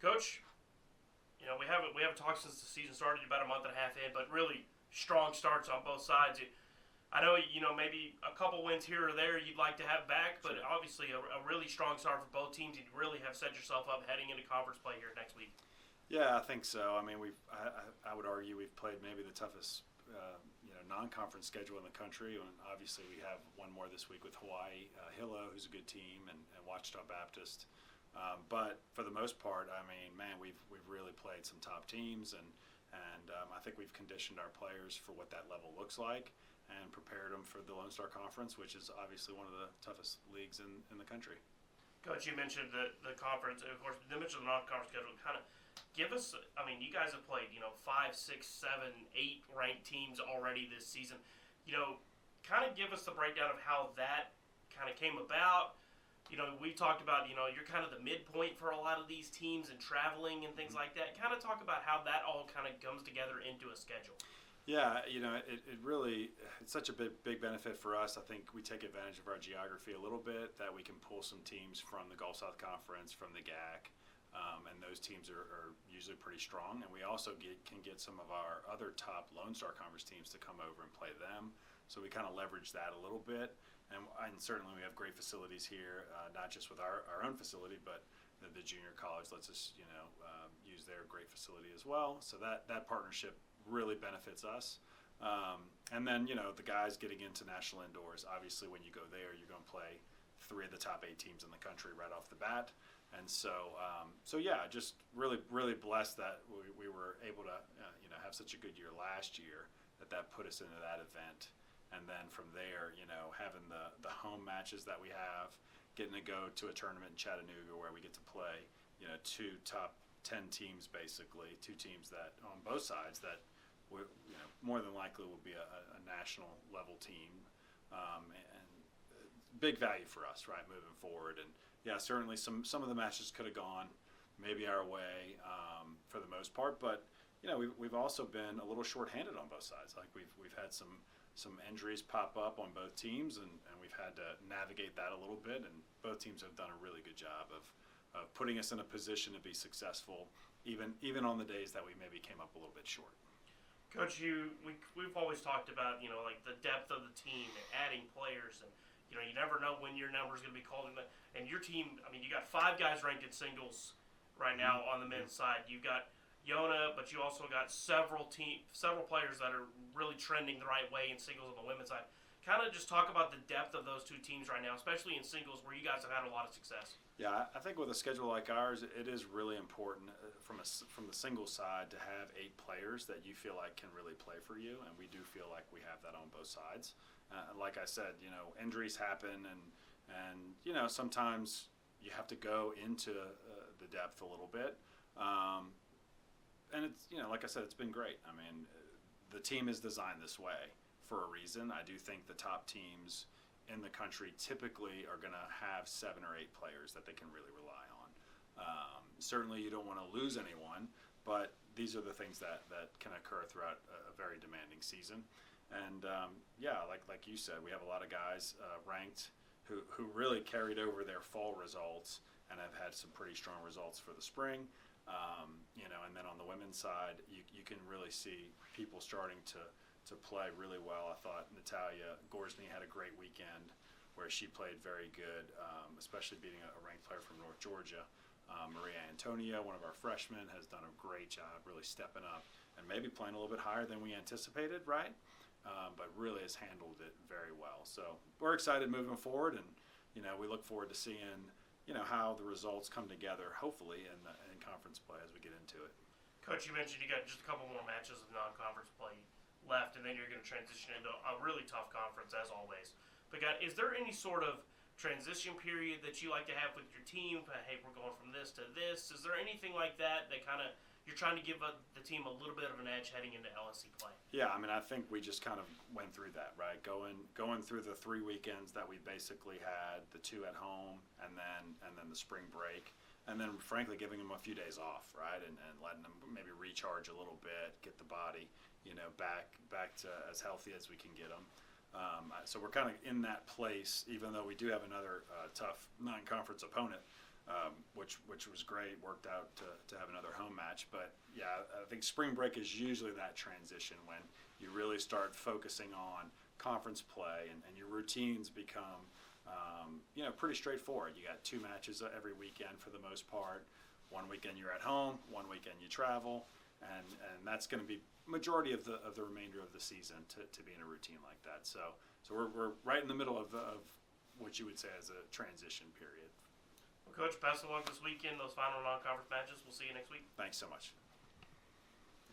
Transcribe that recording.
Coach, we haven't talked since the season started, about a month and a half in, but really strong starts on both sides. I know maybe a couple wins here or there you'd like to have back, but Sure. obviously a really strong start for both teams. You really have set yourself up heading into conference play here next week. Yeah, I think so. I mean, I would argue we've played maybe the toughest non-conference schedule in the country, and obviously we have one more this week with Hawaii, Hilo, who's a good team, and Wichita Baptist. But for the most part, I mean, man, we've really played some top teams, and I think we've conditioned our players for what that level looks like, and prepared them for the Lone Star Conference, which is obviously one of the toughest leagues in the country. Coach, you mentioned the conference, and of course, you mentioned the non-conference schedule. Kind of give us, I mean, you guys have played, 5, 6, 7, 8 ranked teams already this season. Kind of give us the breakdown of how that kind of came about. We talked about, you're kind of the midpoint for a lot of these teams and traveling and things like that. Kind of talk about how that all kind of comes together into a schedule. Yeah, it really, it's such a big benefit for us. I think we take advantage of our geography a little bit, that we can pull some teams from the Gulf South Conference, from the GAC, and those teams are usually pretty strong. And we also can get some of our other top Lone Star Conference teams to come over and play them. So we kind of leverage that a little bit. And certainly we have great facilities here, not just with our own facility, but the junior college lets us, use their great facility as well. So that partnership really benefits us. And then, the guys getting into national indoors, obviously when you go there, you're going to play 3 of the top 8 teams in the country right off the bat. And so yeah, just really blessed that we were able to, have such a good year last year that put us into that event. And then from there, having the home matches that we have, getting to go to a tournament in Chattanooga where we get to play, 2 top 10 teams, basically 2 teams that on both sides that more than likely will be a national level team, and big value for us, right, moving forward. And yeah, certainly some of the matches could have gone maybe our way, for the most part, but we've also been a little shorthanded on both sides. Like we've had some injuries pop up on both teams, and we've had to navigate that a little bit, and both teams have done a really good job of putting us in a position to be successful, even on the days that we maybe came up a little bit short. Coach, we've always talked about, like the depth of the team and adding players, and, you never know when your number is going to be called. And your team, I mean, you got 5 guys ranked in singles right now on the men's side. You've got Yona, but you also got several players that are really trending the right way in singles on the women's side. Kind of just talk about the depth of those 2 teams right now, especially in singles where you guys have had a lot of success. Yeah, I think with a schedule like ours, it is really important from the singles side to have 8 players that you feel like can really play for you, and we do feel like we have that on both sides. Like I said, injuries happen, and sometimes you have to go into the depth a little bit. And it's, like I said, it's been great. I mean, the team is designed this way for a reason. I do think the top teams in the country typically are going to have 7 or 8 players that they can really rely on. Certainly you don't want to lose anyone, but these are the things that can occur throughout a very demanding season. And yeah, like you said, we have a lot of guys ranked who really carried over their fall results and have had some pretty strong results for the spring. And then on the women's side, you can really see people starting to play really well. I thought Natalia Gorsny had a great weekend where she played very good, especially beating a ranked player from North Georgia. Maria Antonia, one of our freshmen, has done a great job really stepping up and maybe playing a little bit higher than we anticipated, right? But really has handled it very well. So we're excited moving forward, and we look forward to seeing how the results come together, hopefully, in conference play as we get into it. Coach, you mentioned you got just a couple more matches of non-conference play left, and then you're going to transition into a really tough conference, as always. But, God, is there any sort of transition period that you like to have with your team? Hey, we're going from this to this. Is there anything like that kind of you're trying to give the team a little bit of an edge heading into LSC play? Yeah, I mean, I think we just kind of went through that, right? Going through the 3 weekends that we basically had, the 2 at home, and then the spring break, and then frankly giving them a few days off, right, and letting them maybe recharge a little bit, get the body, back to as healthy as we can get them. So we're kind of in that place, even though we do have another tough non-conference opponent. which was great. Worked out to have another home match. But yeah, I think spring break is usually that transition when you really start focusing on conference play and your routines become pretty straightforward. You got 2 matches every weekend for the most part. One weekend you're at home, one weekend you travel, and that's going to be majority of the remainder of the season to be in a routine like that. So we're right in the middle of what you would say is a transition period. Well, Coach, best of luck this weekend. Those final non-conference matches. We'll see you next week. Thanks so much.